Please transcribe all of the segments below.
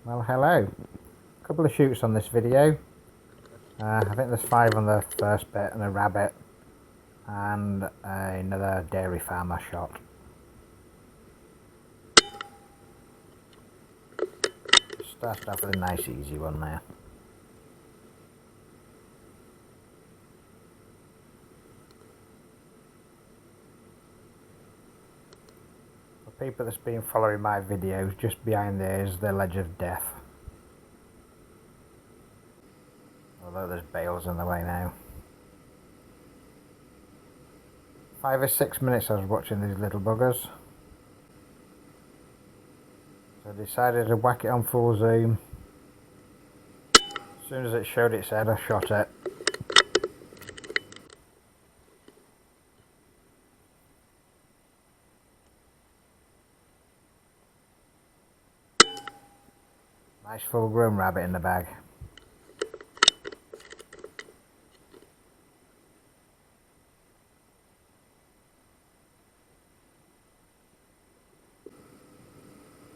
Well, hello. A couple of shoots on this video. I think there's 5 on the first bit and a rabbit and another dairy farmer shot. Started off with a nice easy one there. For people that's been following my videos, just behind there is the ledge of death. Although there's bales in the way now. 5 or 6 minutes I was watching these little buggers. So I decided to whack it on full zoom. As soon as it showed its head, I shot it. Nice full grown rabbit in the bag.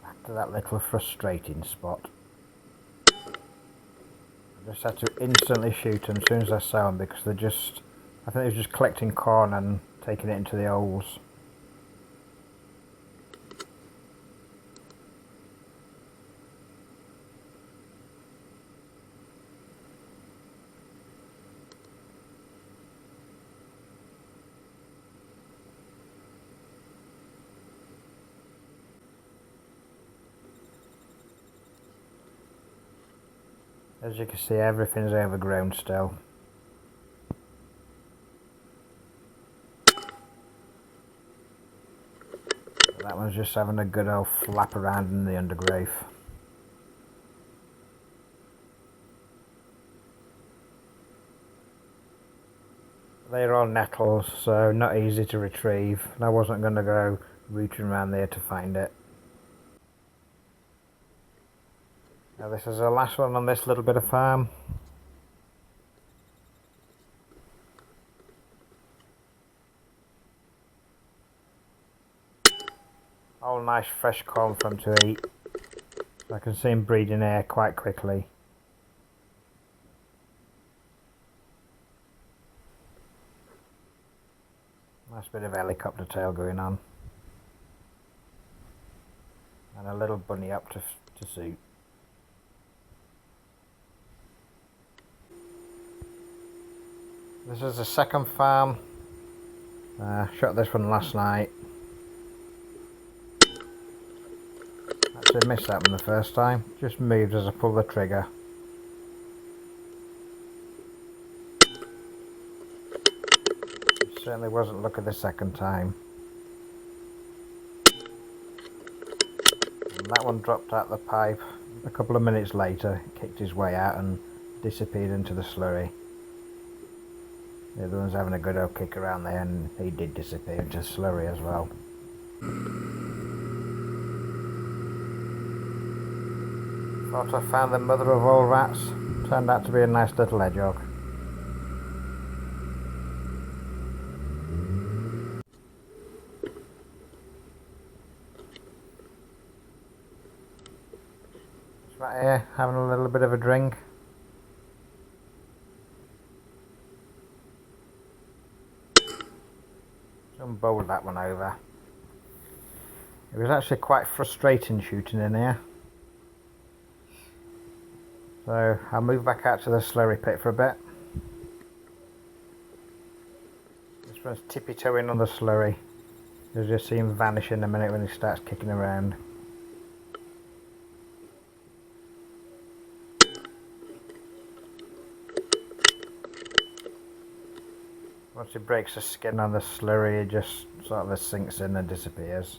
Back to that little frustrating spot. I just had to instantly shoot them as soon as I saw them because I think they were just collecting corn and taking it into the holes. As you can see, everything's overgrown still. That one's just having a good old flap around in the undergrowth. They're all nettles, so not easy to retrieve. And I wasn't going to go rooting around there to find it. Now this is the last one on this little bit of farm. All nice fresh corn for them to eat. I can see them breeding air quite quickly. Nice bit of helicopter tail going on. And a little bunny up to suit. This is the second farm. Shot this one last night. Actually missed that one the first time. Just moved as I pulled the trigger. Certainly wasn't lucky the second time. And that one dropped out the pipe a couple of minutes later, kicked his way out and disappeared into the slurry. The other one's having a good old kick around there and he did disappear into slurry as well. Thought I found the mother of all rats. Turned out to be a nice little hedgehog. It's right here, having a little bit of a drink. Bowled that one over. It was actually quite frustrating shooting in here. So I'll move back out to the slurry pit for a bit. This one's tippy-toeing on the slurry. You'll just see him vanish in a minute when he starts kicking around. Once he breaks the skin on the slurry, it just sort of sinks in and disappears.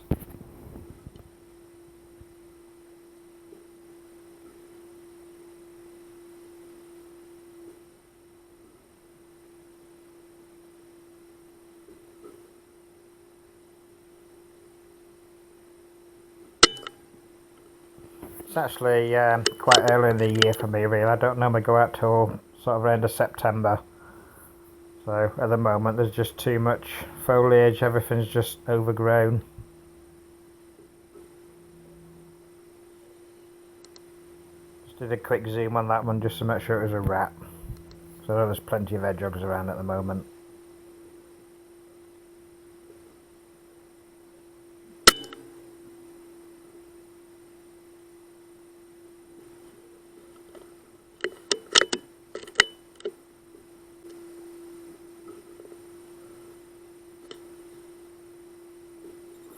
It's actually quite early in the year for me really. I don't normally go out till sort of end of September. So at the moment there's just too much foliage, everything's just overgrown. Did a quick zoom on that one just to make sure it was a rat. So there's plenty of hedgehogs around at the moment.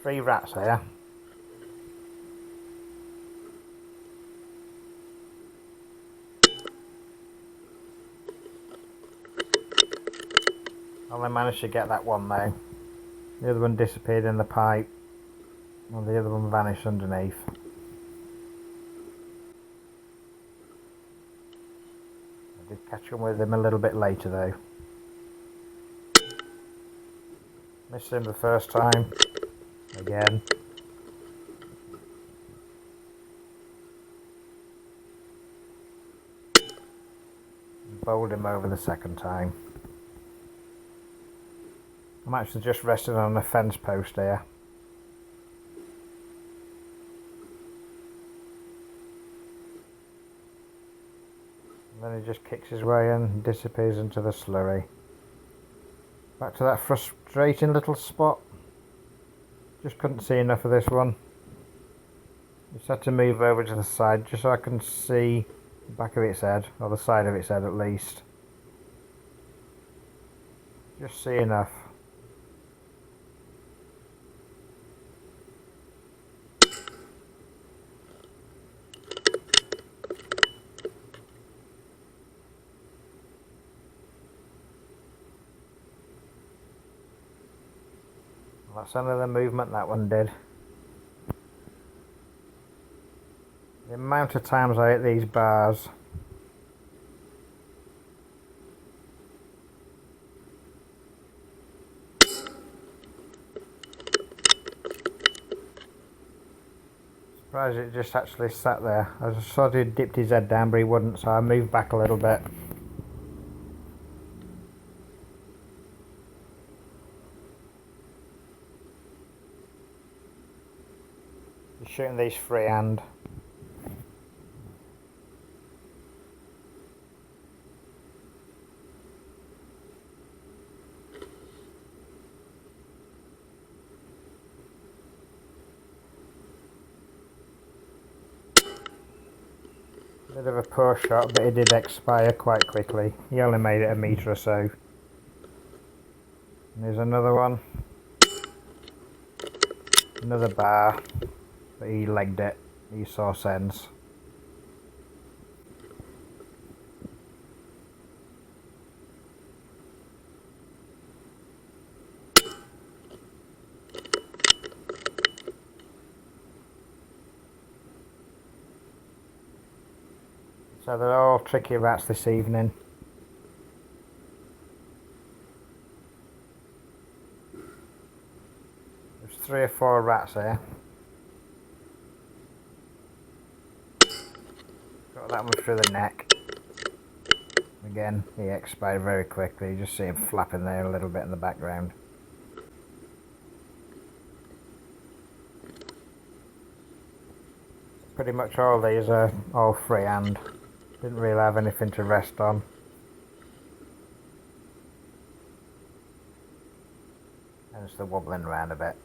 Three rats here. Only managed to get that one though. The other one disappeared in the pipe, and the other one vanished underneath. I did catch up with him a little bit later though. Missed him the first time. Again. Bowled him over the second time. I'm actually just resting on a fence post here. And then he just kicks his way in and disappears into the slurry. Back to that frustrating little spot. Just couldn't see enough of this one. Just had to move over to the side just so I can see the back of its head, or the side of its head at least. Just see enough. That's another movement that one did. The amount of times I hit these bars. Surprised it just actually sat there. I just sort of dipped his head down but he wouldn't, so I moved back a little bit. Shooting these freehand. Bit of a poor shot, but it did expire quite quickly. He only made it a metre or so. And there's another one. Another bar. But he legged it. He saw sense. So they're all tricky rats this evening. There's 3 or 4 rats here. Got that one through the neck. Again, he expired very quickly. You just see him flapping there a little bit in the background. Pretty much all these are all freehand. Didn't really have anything to rest on. Hence the wobbling around a bit.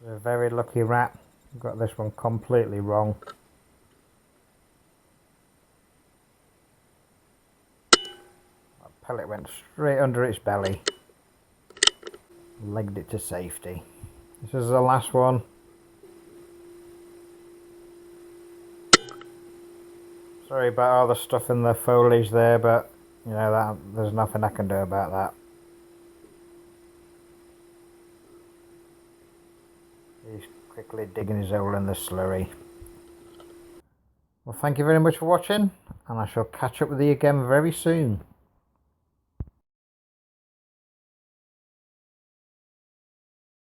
A very lucky rat. Got this one completely wrong. That pellet went straight under its belly. Legged it to safety. This is the last one. Sorry about all the stuff in the foliage there, but you know that there's nothing I can do about that. He's quickly digging his hole in the slurry. Well, thank you very much for watching, and I shall catch up with you again very soon.